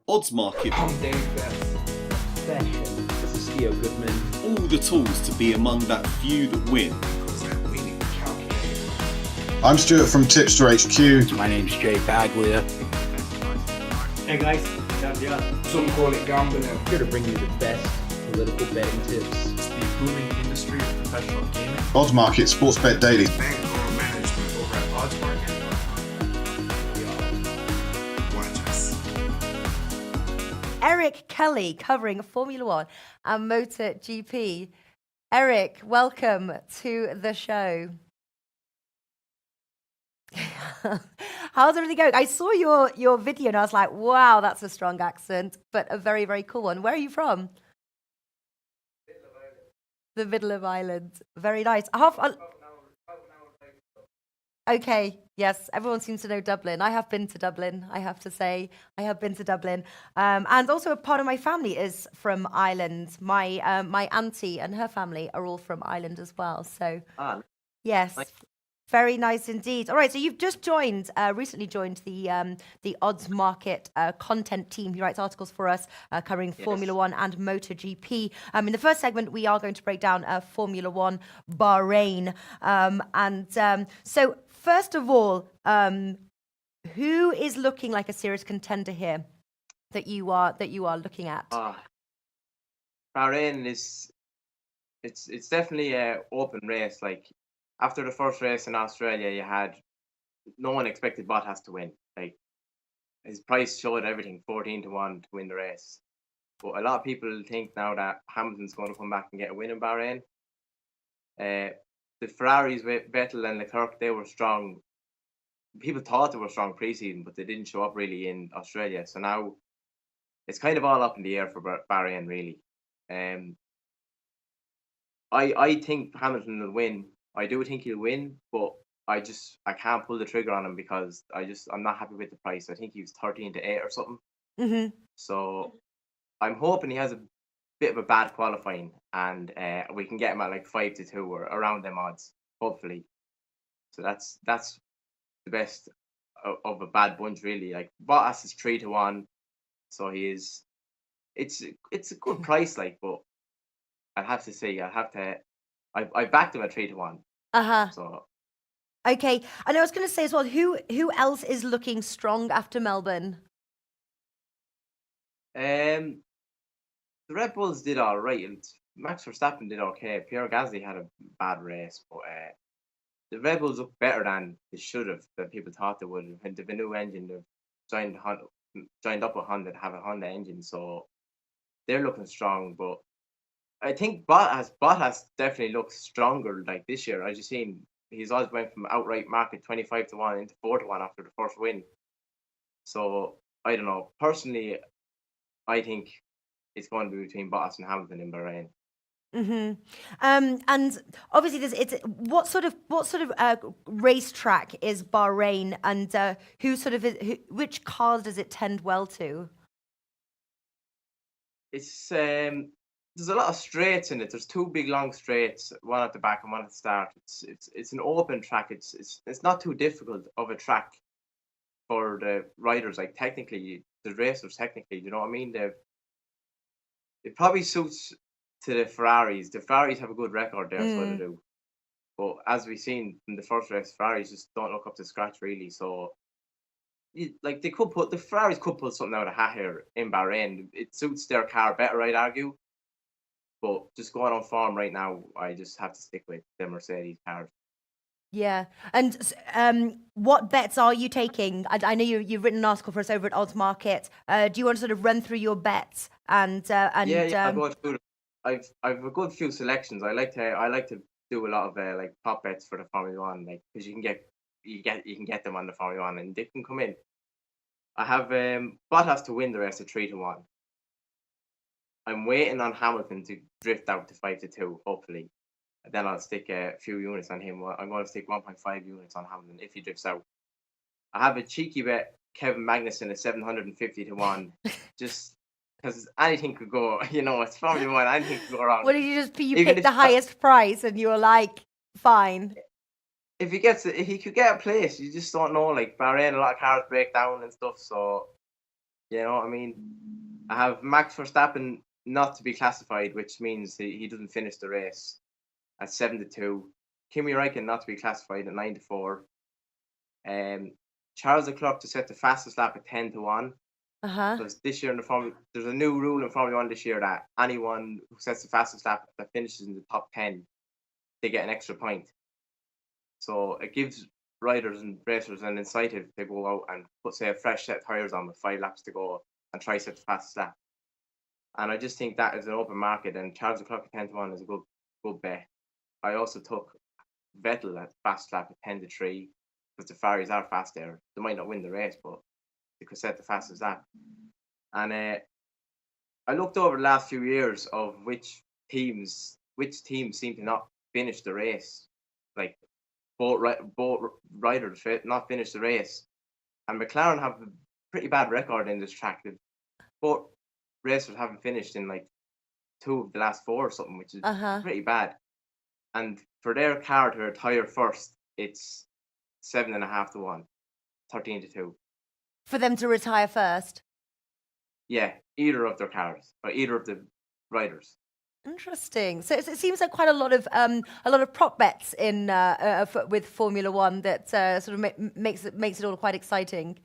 odds market. I'm Dave Best. Session. This is Theo Goodman. All the tools to be among that few that win. I'm Stuart from Tipster HQ. My name's Jay Baglia. Hey guys, Gabriel. Some call it gambling. Here to bring you the best political betting tips. It's the booming industry of professional gaming. Odds Market, Sports Bet Daily. Bankroll management over at Odds Market. Watch us. Eric Kelly covering Formula One and MotoGP. Eric, welcome to the show. How's everything going? I saw your video and I was like, wow, that's a strong accent, but a very, very cool one. Where are you from? The middle of Ireland. Very nice. Okay, yes, everyone seems to know Dublin. I have been to Dublin, I have to say. I have been to Dublin. And also a part of my family is from Ireland. My auntie and her family are all from Ireland as well. So, yes. Nice. Very nice indeed. All right, so you've just recently joined the Odds Market content team. He writes articles for us covering Formula One and MotoGP. In the first segment, we are going to break down Formula One Bahrain. So first of all, who is looking like a serious contender here that you are looking at? Bahrain it's definitely an open race. Like, after the first race in Australia, no one expected Bottas to win. Like, his price showed everything, 14-1 to win the race. But a lot of people think now that Hamilton's going to come back and get a win in Bahrain. The Ferraris with Vettel and Leclerc, they were strong. People thought they were strong pre-season, but they didn't show up really in Australia. So now it's kind of all up in the air for Bahrain, really. I think Hamilton will win. I do think he'll win, but I can't pull the trigger on him because I'm not happy with the price. I think he was 13-8 or something. Mm-hmm. So I'm hoping he has a bit of a bad qualifying and we can get him at like 5-2 or around them odds, hopefully. So that's the best of a bad bunch, really. Like, Bottas is 3-1, so he is. It's a good price, like, but I'd have to say I backed him at 3-1. So okay, and I was going to say as well, who else is looking strong after Melbourne? The Red Bulls did all right. Max Verstappen did okay. Pierre Gasly had a bad race, but the Red Bulls look better than they should have. That people thought they would. And they've a new engine. They've joined up with Honda to have a Honda engine, so they're looking strong. But I think Bottas definitely looks stronger like this year. As you've seen, he's always went from outright market 25-1 into 4-1 after the first win. So I don't know. Personally, I think it's going to be between Bottas and Hamilton in Bahrain. Mm-hmm. And obviously, what sort of racetrack is Bahrain, and which cars does it tend well to? It's there's a lot of straights in it. There's two big long straights, one at the back and one at the start. It's an open track. It's not too difficult of a track for the riders. Like, technically, the racers, technically, you know what I mean? It probably suits to the Ferraris. The Ferraris have a good record there, so they do. But as we've seen in the first race, Ferraris just don't look up to scratch, really. So, the Ferraris could put something out of the hat here in Bahrain. It suits their car better, I'd argue. But just going on form right now, I just have to stick with the Mercedes cars. Yeah, and what bets are you taking? I know you've written an article for us over at Odds Market. Do you want to sort of run through your bets and I'll go through them. I've a good few selections. I like to do a lot of like prop bets for the Formula One, like, because you can get them on the Formula One and they can come in. I have Bottas to win the race at 3-1. I'm waiting on Hamilton to drift out to 5-2, hopefully. And then I'll stick a few units on him. I'm going to stick 1.5 units on Hamilton if he drifts out. I have a cheeky bet, Kevin Magnussen at 750-1, just because anything could go. You know, it's Formula One, anything could go wrong. What did you picked the highest price and you were like, fine? If he could get a place, you just don't know. Like, Bahrain, a lot of cars break down and stuff, so You know what I mean? I have Max Verstappen not to be classified, which means he doesn't finish the race at 7-2. Kimi Räikkönen not to be classified at 9-4. Charles Leclerc to set the fastest lap at 10-1. Uh-huh. Because this year in the Formula, there's a new rule in Formula One this year that anyone who sets the fastest lap that finishes in the top 10, they get an extra point. So it gives riders and racers an incentive to go out and put, say, a fresh set of tyres on with 5 laps to go and try set the fastest lap. And I just think that is an open market, and Charles Leclerc at 10-1 is a good bet. I also took Vettel at fast lap at 10-3 because the Ferraris are fast there. They might not win the race, but they could set the fastest lap. And I looked over the last few years of which teams seem to not finish the race, like both riders not finish the race. And McLaren have a pretty bad record in this track. Both racers haven't finished in like 2 of the last 4 or something, which is pretty bad. And for their car to retire first, it's 7.5-1, 13-2. For them to retire first. Yeah, either of their cars or either of the riders. Interesting. So it seems like quite a lot of prop bets in with Formula One that sort of makes it all quite exciting.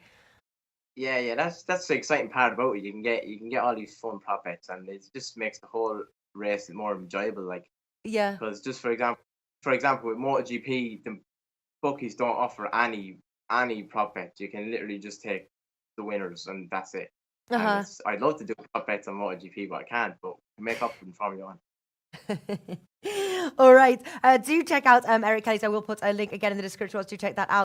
Yeah, that's the exciting part about it. You can get all these fun prop bets, and it just makes the whole race more enjoyable. Like, Yeah. because just for example, with MotoGP, the bookies don't offer any prop bets. You can literally just take the winners, and that's it. And I'd love to do prop bets on MotoGP, but I can't. But make up in Formula One. All right. Do check out Eric Kelly's. I will put a link again in the description. Do check that out.